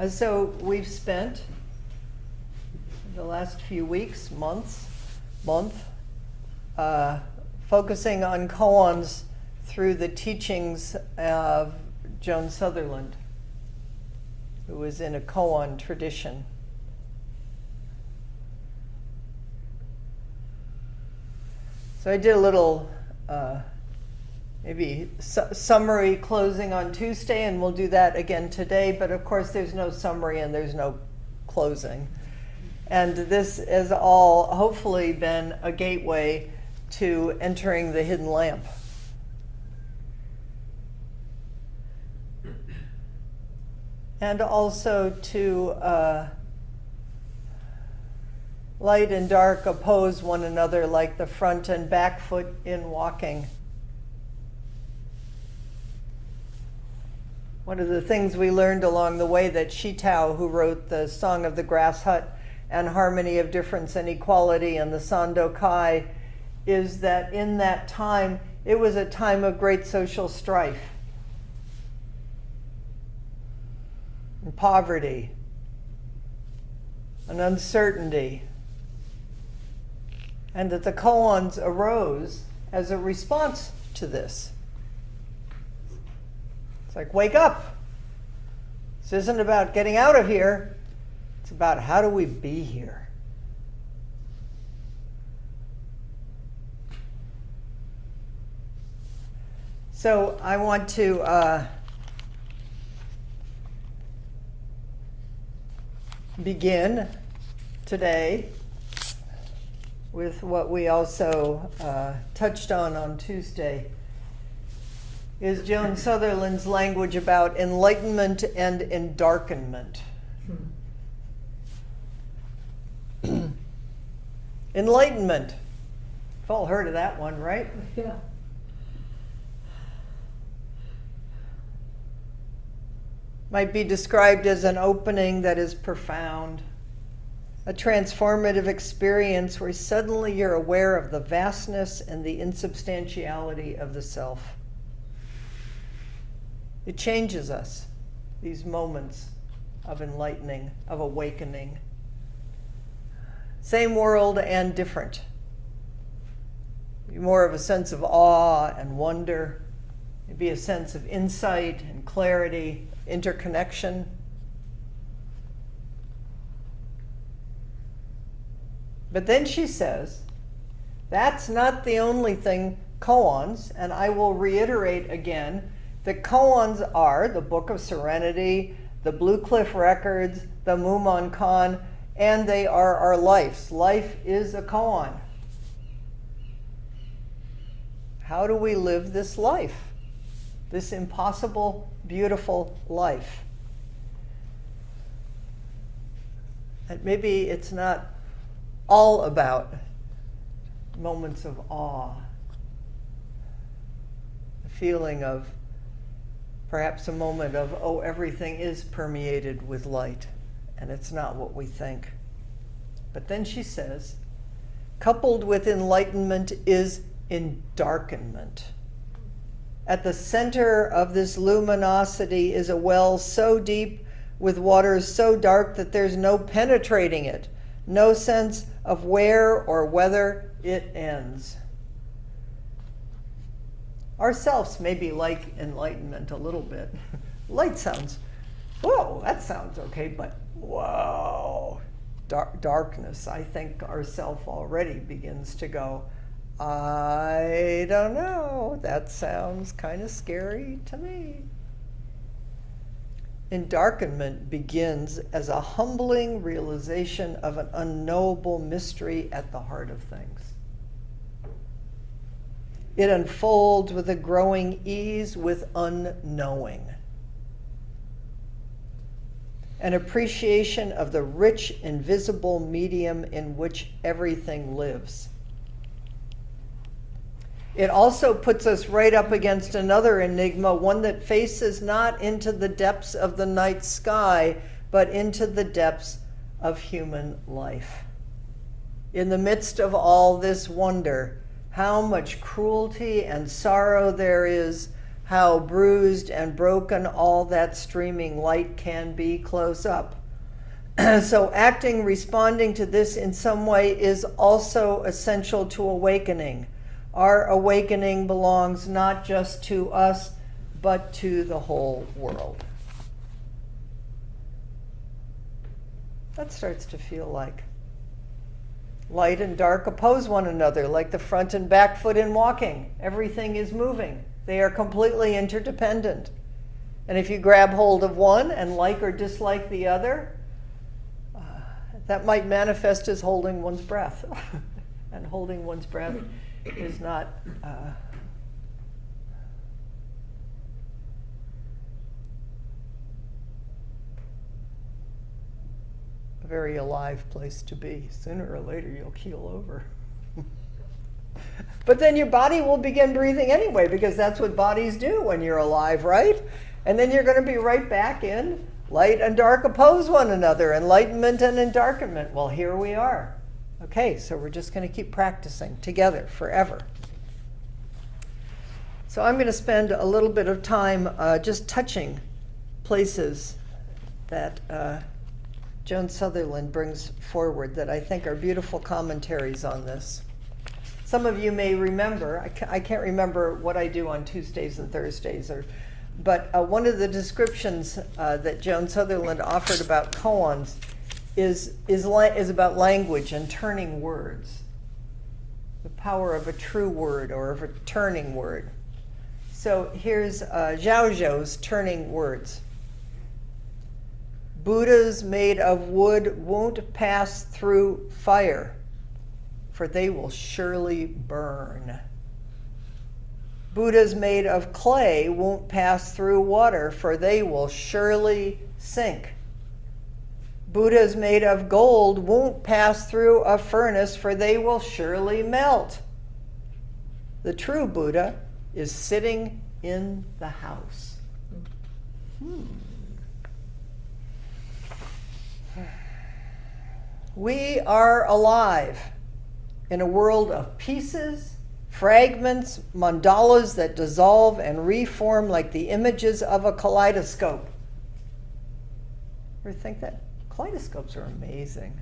So we've spent the last few weeks, month, focusing on koans through the teachings of Joan Sutherland, who was in a koan tradition. So I did a little maybe summary closing on Tuesday, and we'll do that again today, but of course there's no summary and there's no closing. And this has all hopefully been a gateway to entering the hidden lamp. And also to light and dark oppose one another like the front and back foot in walking. One of the things we learned along the way that Shitao, who wrote the Song of the Grass Hut and Harmony of Difference and Equality and the Sandokai, is that in that time, it was a time of great social strife and poverty and uncertainty, and that the koans arose as a response to this. It's like, wake up. This isn't about getting out of here. It's about how do we be here. So I want to begin today with what we also touched on Tuesday, is Joan Sutherland's language about enlightenment and endarkenment. Enlightenment. You've all heard of that one, right? Yeah. Might be described as an opening that is profound, a transformative experience where suddenly you're aware of the vastness and the insubstantiality of the self. It changes us, these moments of enlightening, of awakening. Same world and different. More of a sense of awe and wonder, maybe a sense of insight and clarity, interconnection. But then she says, that's not the only thing koans, and I will reiterate again, the koans are the Book of Serenity, the Blue Cliff Records, the Mumon Khan, and they are our lives. Life is a koan. How do we live this life? This impossible, beautiful life? And maybe it's not all about moments of awe, a feeling of perhaps a moment of, oh, everything is permeated with light, and it's not what we think. But then she says, coupled with enlightenment is endarkenment. At the center of this luminosity is a well so deep with waters so dark that there's no penetrating it, no sense of where or whether it ends. Ourselves may be like enlightenment a little bit. Light sounds, whoa, that sounds okay, but whoa, darkness, I think our self already begins to go, I don't know, that sounds kind of scary to me. Endarkenment begins as a humbling realization of an unknowable mystery at the heart of things. It unfolds with a growing ease with unknowing. An appreciation of the rich, invisible medium in which everything lives. It also puts us right up against another enigma, one that faces not into the depths of the night sky, but into the depths of human life. In the midst of all this wonder, how much cruelty and sorrow there is, how bruised and broken all that streaming light can be close up. So acting, responding to this in some way is also essential to awakening. Our awakening belongs not just to us, but to the whole world. That starts to feel like light and dark oppose one another, like the front and back foot in walking. Everything is moving. They are completely interdependent. And if you grab hold of one and like or dislike the other, that might manifest as holding one's breath. And holding one's breath is not a very alive place to be. Sooner or later you'll keel over. But then your body will begin breathing anyway, because that's what bodies do when you're alive, right? And then you're going to be right back in light and dark oppose one another, enlightenment and endarkenment. Well, here we are. Okay, so we're just going to keep practicing together forever. So I'm going to spend a little bit of time just touching places that Joan Sutherland brings forward that I think are beautiful commentaries on this. Some of you may remember, I can't remember what I do on Tuesdays and Thursdays, but one of the descriptions that Joan Sutherland offered about koans is about language and turning words. The power of a true word or of a turning word. So here's Zhao Zhou's turning words. Buddhas made of wood won't pass through fire, for they will surely burn. Buddhas made of clay won't pass through water, for they will surely sink. Buddhas made of gold won't pass through a furnace, for they will surely melt. The true Buddha is sitting in the house. We are alive in a world of pieces, fragments, mandalas that dissolve and reform like the images of a kaleidoscope. Ever think that? Kaleidoscopes are amazing.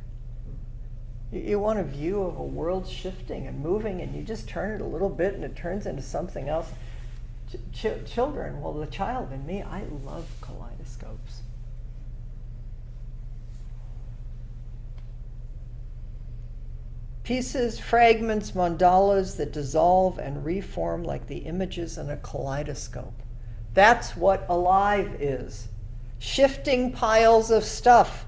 You want a view of a world shifting and moving, and you just turn it a little bit and it turns into something else. Children, well, the child in me, I love kaleidoscopes. Pieces, fragments, mandalas that dissolve and reform like the images in a kaleidoscope. That's what alive is. Shifting piles of stuff,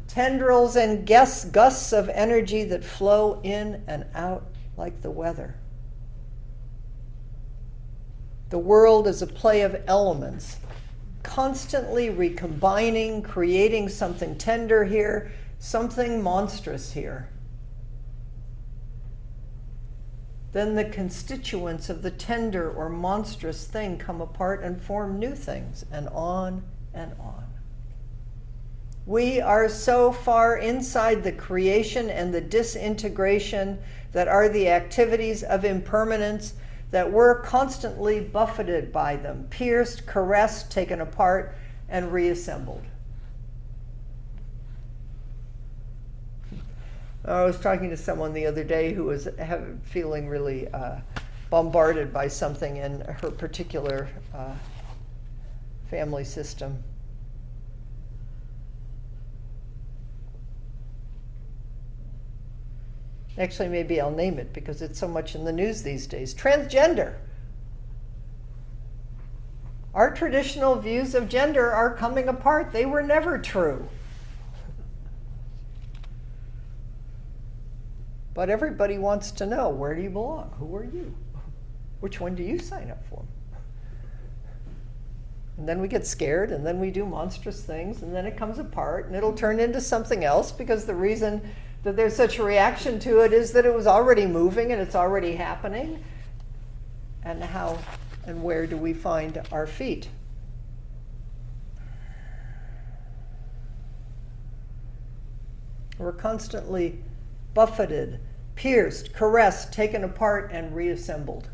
tendrils and gusts of energy that flow in and out like the weather. The world is a play of elements, constantly recombining, creating something tender here, something monstrous here. Then the constituents of the tender or monstrous thing come apart and form new things, and on and on. We are so far inside the creation and the disintegration that are the activities of impermanence that we're constantly buffeted by them, pierced, caressed, taken apart, and reassembled. I was talking to someone the other day who was feeling really bombarded by something in her particular family system. Actually, maybe I'll name it because it's so much in the news these days. Transgender. Our traditional views of gender are coming apart. They were never true. But everybody wants to know, where do you belong? Who are you? Which one do you sign up for? And then we get scared, and then we do monstrous things, and then it comes apart, and it'll turn into something else, because the reason that there's such a reaction to it is that it was already moving and it's already happening. And how and where do we find our feet? We're constantly buffeted, pierced, caressed, taken apart, and reassembled.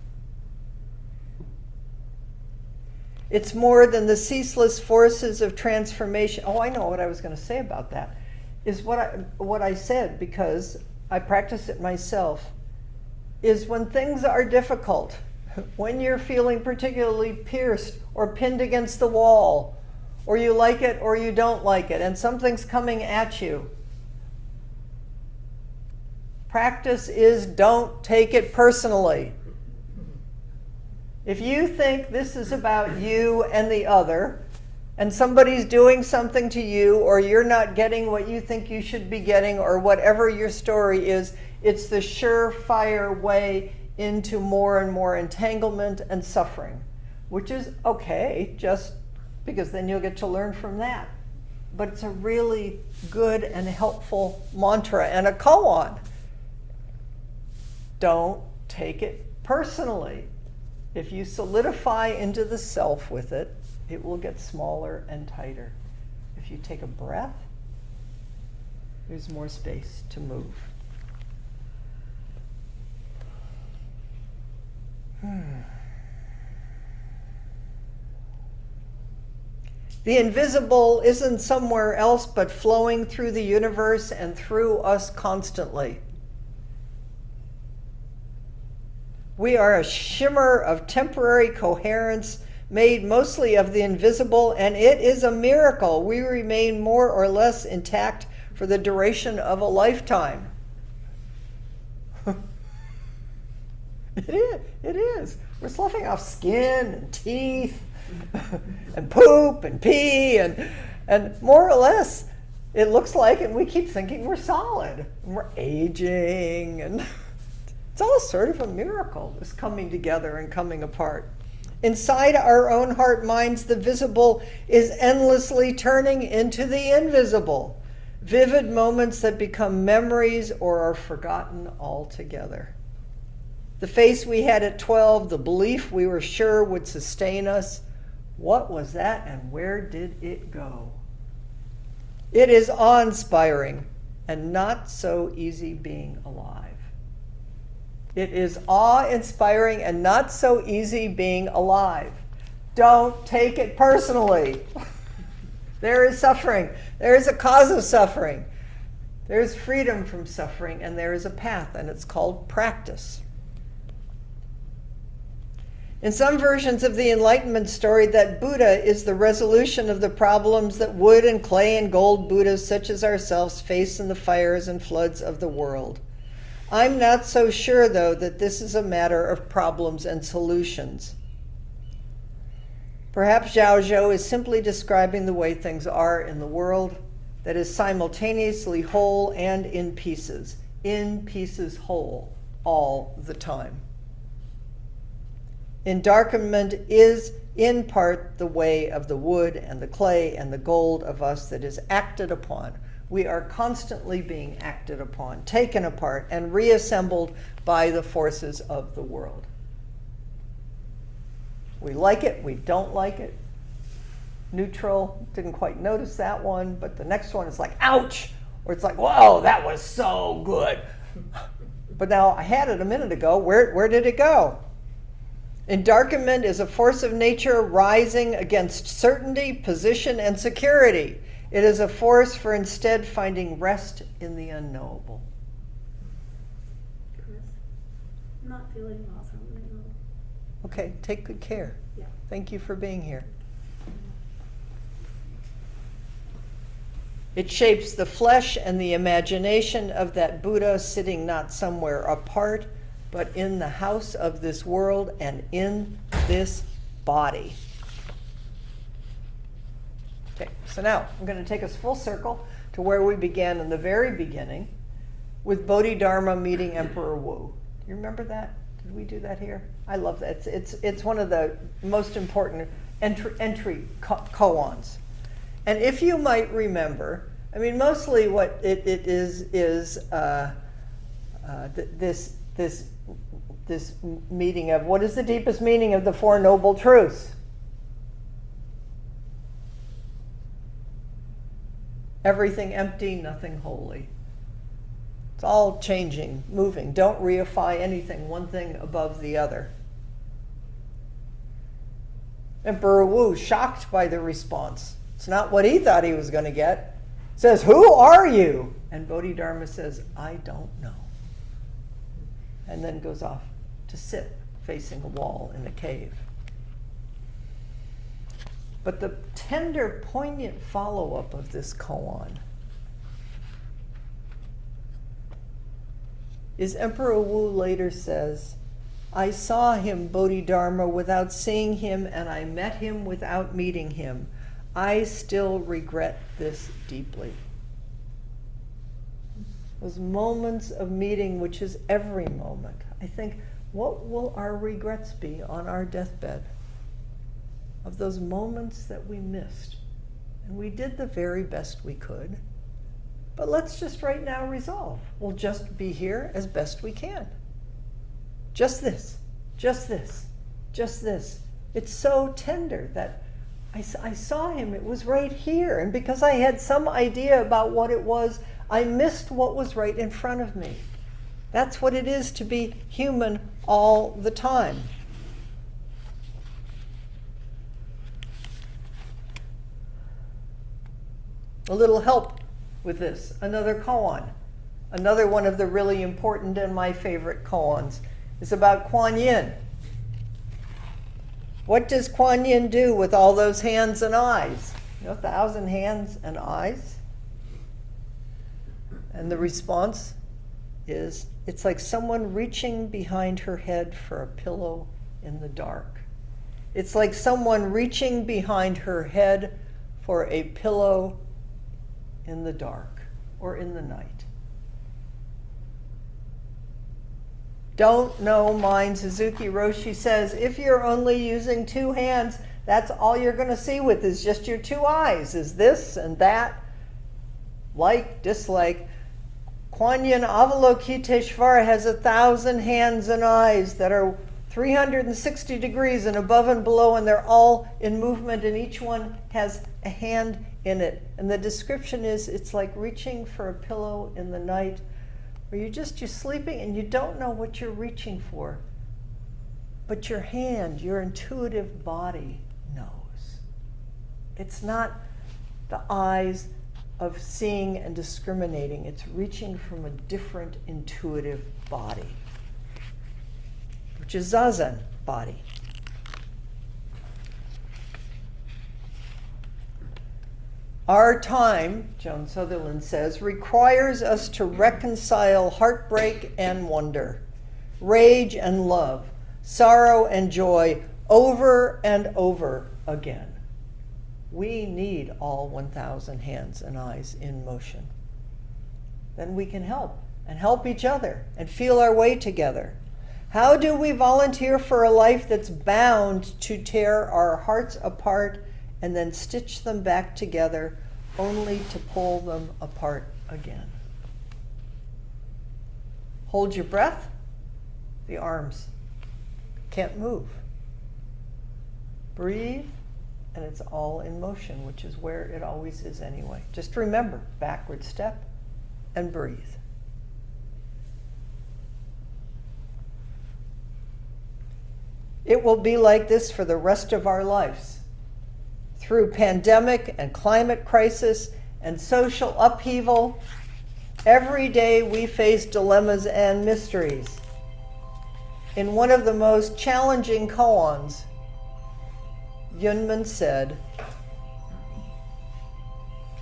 It's more than the ceaseless forces of transformation. Oh, I know what I was going to say about that. Is what I said, because I practice it myself, is when things are difficult, when you're feeling particularly pierced or pinned against the wall, or you like it or you don't like it, and something's coming at you. Practice is don't take it personally. If you think this is about you and the other, and somebody's doing something to you, or you're not getting what you think you should be getting, or whatever your story is, it's the surefire way into more and more entanglement and suffering, which is okay, just because then you'll get to learn from that. But it's a really good and helpful mantra and a koan. Don't take it personally. If you solidify into the self with it, it will get smaller and tighter. If you take a breath, there's more space to move. The invisible isn't somewhere else but flowing through the universe and through us constantly. We are a shimmer of temporary coherence made mostly of the invisible, and it is a miracle we remain more or less intact for the duration of a lifetime. It is. We're sloughing off skin and teeth and poop and pee and more or less it looks like, and we keep thinking we're solid. And we're aging, and it's all sort of a miracle, this coming together and coming apart. Inside our own heart minds, the visible is endlessly turning into the invisible. Vivid moments that become memories or are forgotten altogether. The face we had at 12, the belief we were sure would sustain us, what was that and where did it go? It is awe-inspiring and not so easy being alive. It is awe-inspiring and not so easy being alive. Don't take it personally. There is suffering. There is a cause of suffering. There is freedom from suffering, and there is a path, and it's called practice. In some versions of the Enlightenment story, that Buddha is the resolution of the problems that wood and clay and gold Buddhas such as ourselves face in the fires and floods of the world. I'm not so sure, though, that this is a matter of problems and solutions. Perhaps Zhao Zhou is simply describing the way things are in the world that is simultaneously whole and in pieces whole, all the time. Endarkenment is, in part, the way of the wood and the clay and the gold of us that is acted upon. We are constantly being acted upon, taken apart, and reassembled by the forces of the world. We like it, we don't like it. Neutral, didn't quite notice that one, but the next one is like, ouch! Or it's like, whoa, that was so good. But now I had it a minute ago, where did it go? Endarkenment is a force of nature rising against certainty, position, and security. It is a force for instead finding rest in the unknowable. Chris, I'm not feeling well, so I'm going to go. Okay, take good care. Yeah. Thank you for being here. It shapes the flesh and the imagination of that Buddha sitting not somewhere apart, but in the house of this world and in this body. Okay, so now I'm going to take us full circle to where we began in the very beginning with Bodhidharma meeting Emperor Wu. Do you remember that? Did we do that here? I love that. It's one of the most important entry koans. And if you might remember, I mean, mostly what it is this meeting of what is the deepest meaning of the Four Noble Truths? Everything empty, nothing holy. It's all changing, moving. Don't reify anything, one thing above the other. Emperor Wu, shocked by the response, it's not what he thought he was going to get, says, "Who are you?" And Bodhidharma says, "I don't know." And then goes off to sit facing a wall in a cave. But the tender, poignant follow-up of this koan is Emperor Wu later says, "I saw him, Bodhidharma, without seeing him, and I met him without meeting him. I still regret this deeply." Those moments of meeting, which is every moment. I think, what will our regrets be on our deathbed? Of those moments that we missed. And we did the very best we could. But let's just right now resolve. We'll just be here as best we can. Just this, just this, just this. It's so tender that I saw him, it was right here. And because I had some idea about what it was, I missed what was right in front of me. That's what it is to be human all the time. A little help with this. Another koan. Another one of the really important and my favorite koans is about Kuan Yin. What does Kuan Yin do with all those hands and eyes? 1,000 hands and eyes? And the response is, it's like someone reaching behind her head for a pillow in the dark. It's like someone reaching behind her head for a pillow in the dark or in the night. Don't know mine. Suzuki Roshi says, if you're only using 2 hands, that's all you're going to see with is just your 2 eyes, is this and that, like, dislike. Kuan Yin Avalokiteshvara has 1,000 hands and eyes that are 360 degrees and above and below, and they're all in movement, and each one has a hand in it. And the description is, it's like reaching for a pillow in the night, where you're sleeping and you don't know what you're reaching for, but your hand, your intuitive body knows. It's not the eyes of seeing and discriminating. It's reaching from a different intuitive body, which is Zazen body. Our time, Joan Sutherland says, requires us to reconcile heartbreak and wonder, rage and love, sorrow and joy over and over again. We need all 1,000 hands and eyes in motion. Then we can help and help each other and feel our way together. How do we volunteer for a life that's bound to tear our hearts apart and then stitch them back together, only to pull them apart again? Hold your breath. The arms can't move. Breathe, and it's all in motion, which is where it always is anyway. Just remember, backward step and breathe. It will be like this for the rest of our lives. Through pandemic and climate crisis and social upheaval, every day we face dilemmas and mysteries. In one of the most challenging koans, Yunmen said,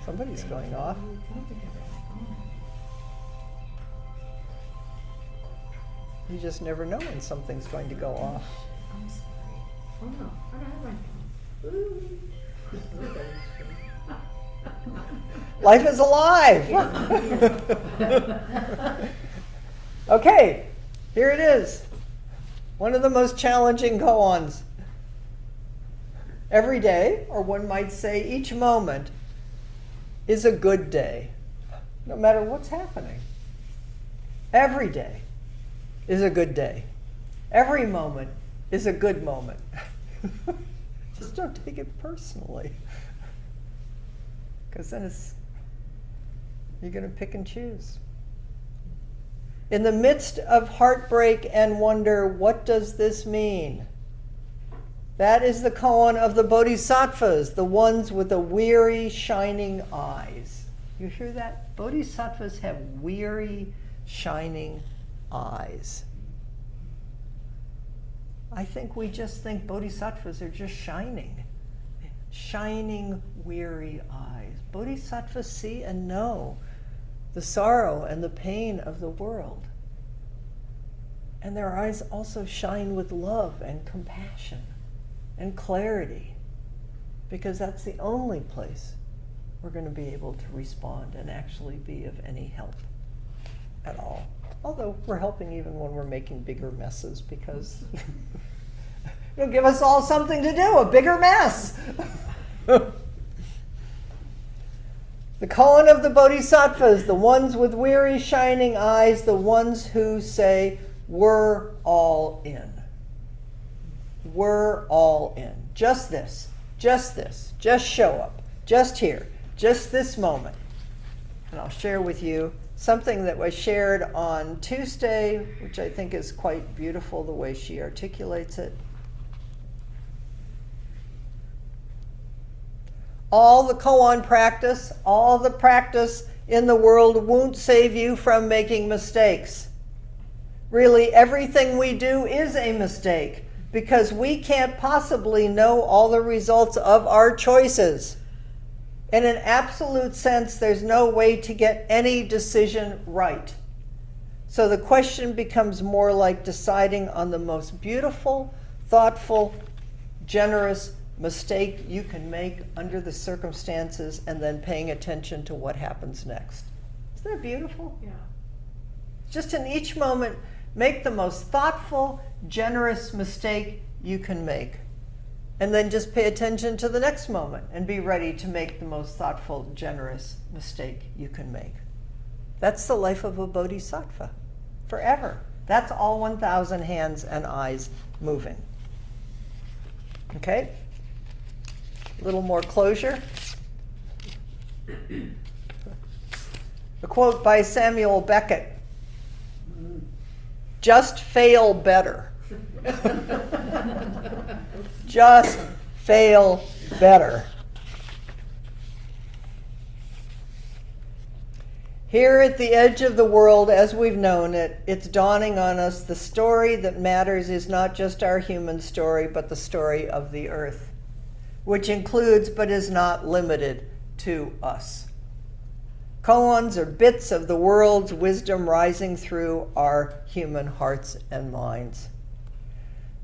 somebody's going off. You just never know when something's going to go off. I'm sorry. Oh no, I don't have my phone. Life is alive! Okay, here it is. One of the most challenging koans. Every day, or one might say each moment, is a good day, no matter what's happening. Every day is a good day. Every moment is a good moment. Just don't take it personally, because then you're going to pick and choose. In the midst of heartbreak and wonder, what does this mean? That is the koan of the bodhisattvas, the ones with the weary, shining eyes. You hear that? Bodhisattvas have weary, shining eyes. I think we just think bodhisattvas are just shining. Shining, weary eyes. Bodhisattvas see and know the sorrow and the pain of the world. And their eyes also shine with love and compassion and clarity, because that's the only place we're going to be able to respond and actually be of any help at all. Although we're helping even when we're making bigger messes, because it'll give us all something to do, a bigger mess. The koan of the bodhisattvas, the ones with weary, shining eyes, the ones who say, we're all in. We're all in. Just this, just show up, just here, just this moment. And I'll share with you something that was shared on Tuesday, which I think is quite beautiful the way she articulates it. All the koan practice, all the practice in the world won't save you from making mistakes. Really, everything we do is a mistake, because we can't possibly know all the results of our choices. In an absolute sense, there's no way to get any decision right. So the question becomes more like deciding on the most beautiful, thoughtful, generous mistake you can make under the circumstances, and then paying attention to what happens next. Isn't that beautiful? Yeah. Just in each moment, make the most thoughtful, generous mistake you can make. And then just pay attention to the next moment and be ready to make the most thoughtful, generous mistake you can make. That's the life of a bodhisattva, forever. That's all 1,000 hands and eyes moving. Okay? A little more closure. A quote by Samuel Beckett. Just fail better. Just fail better. Here at the edge of the world as we've known it, it's dawning on us the story that matters is not just our human story, but the story of the earth, which includes but is not limited to us. Koans are bits of the world's wisdom rising through our human hearts and minds.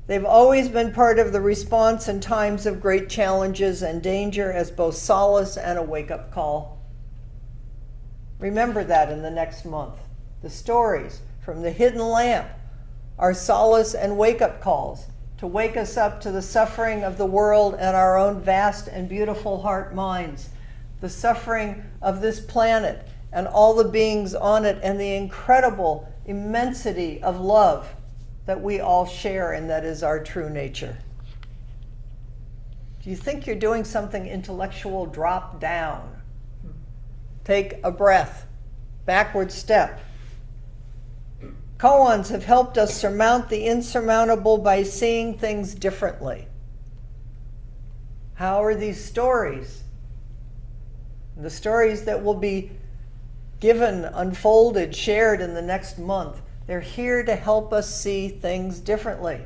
They've always been part of the response in times of great challenges and danger as both solace and a wake-up call. Remember that in the next month. The stories from the hidden lamp are solace and wake-up calls to wake us up to the suffering of the world and our own vast and beautiful heart minds, the suffering of this planet and all the beings on it, and the incredible immensity of love that we all share, and that is our true nature. Do you think you're doing something intellectual? Drop down. Take a breath. Backward step. Koans have helped us surmount the insurmountable by seeing things differently. How are these stories? The stories that will be given, unfolded, shared in the next month, they're here to help us see things differently.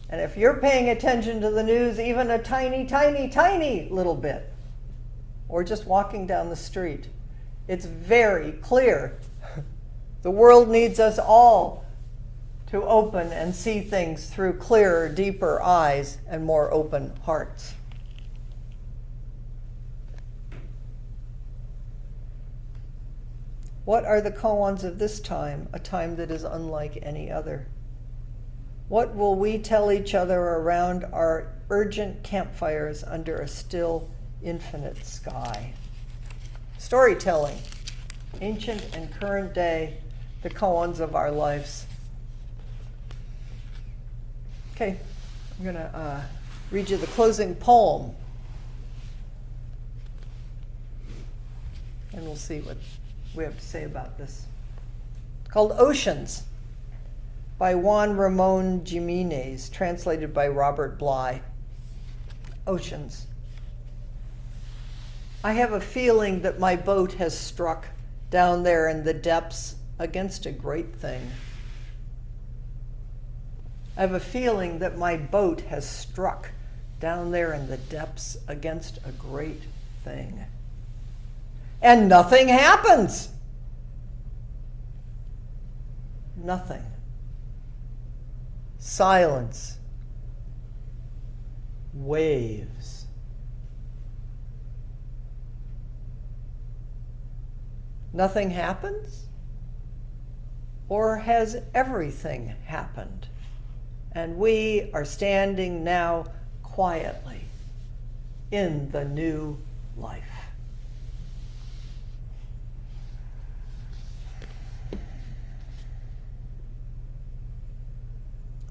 And if you're paying attention to the news even a tiny, tiny, tiny little bit, or just walking down the street, it's very clear the world needs us all to open and see things through clearer, deeper eyes and more open hearts. What are the koans of this time, a time that is unlike any other? What will we tell each other around our urgent campfires under a still, infinite sky? Storytelling, ancient and current day, the koans of our lives. Okay, I'm going to read you the closing poem, and we'll see what we have to say about this. It's called Oceans, by Juan Ramon Jimenez, translated by Robert Bly. Oceans. I have a feeling that my boat has struck down there in the depths against a great thing. I have a feeling that my boat has struck down there in the depths against a great thing. And nothing happens. Nothing. Silence. Waves. Nothing happens? Or has everything happened? And we are standing now quietly in the new life.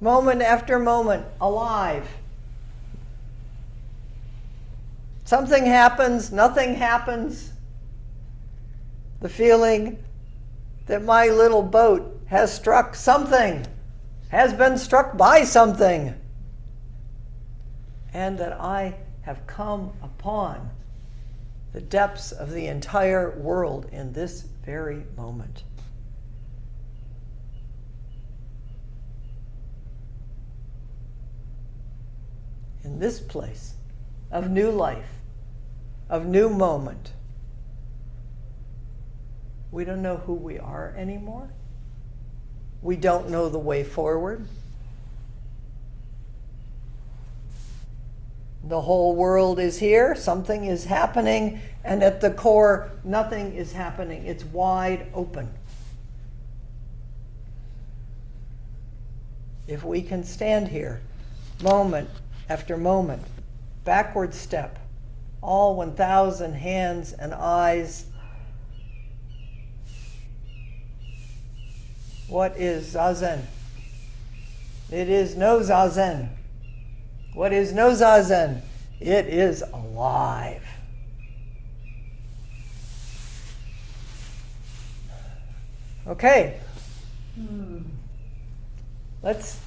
Moment after moment, alive. Something happens, nothing happens. The feeling that my little boat has struck something, has been struck by something, and that I have come upon the depths of the entire world in this very moment. In this place of new life, of new moment, we don't know who we are anymore. We don't know the way forward. The whole world is here, something is happening, and at the core, nothing is happening. It's wide open. If we can stand here, moment after moment, backward step, all 1,000 hands and eyes. What is Zazen? It is no Zazen. What is no Zazen? It is alive. Okay. Let's